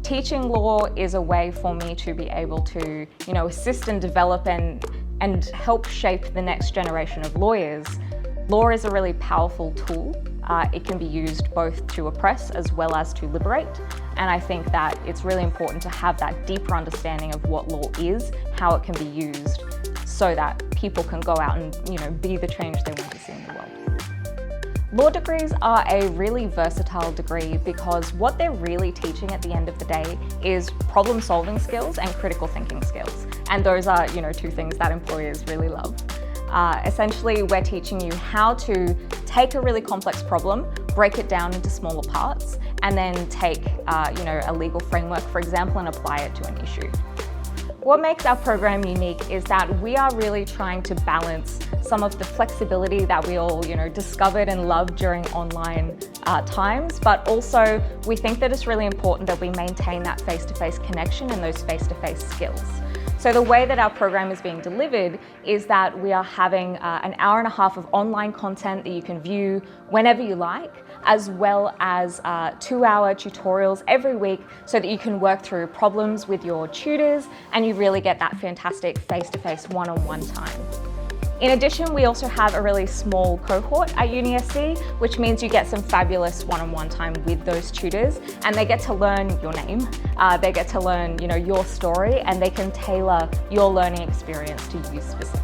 teaching law is a way for me to be able to, assist and develop and help shape the next generation of lawyers. Law is a really powerful tool. It can be used both to oppress as well as to liberate. And I think that it's really important to have that deeper understanding of what law is, how it can be used, so that people can go out and be the change they want to see in the world. Law degrees are a really versatile degree because what they're really teaching at the end of the day is problem-solving skills and critical thinking skills. And those are, two things that employers really love. Essentially, we're teaching you how to take a really complex problem, break it down into smaller parts, and then take, a legal framework, for example, and apply it to an issue. What makes our program unique is that we are really trying to balance some of the flexibility that we all, discovered and loved during online times, but also we think that it's really important that we maintain that face-to-face connection and those face-to-face skills. So the way that our program is being delivered is that we are having an hour and a half of online content that you can view whenever you like, as well as 2-hour tutorials every week so that you can work through problems with your tutors and you really get that fantastic face-to-face one-on-one time. In addition, we also have a really small cohort at UniSC, which means you get some fabulous one-on-one time with those tutors, and they get to learn your name, they get to learn, your story, and they can tailor your learning experience to you specifically.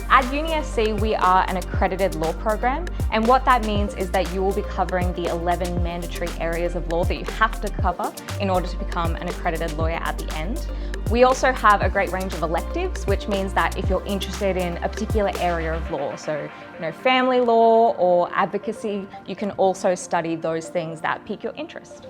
At UniSC, we are an accredited law program, and what that means is that you will be covering the 11 mandatory areas of law that you have to cover in order to become an accredited lawyer at the end. We also have a great range of electives, which means that if you're interested in a particular area of law, so family law or advocacy, you can also study those things that pique your interest.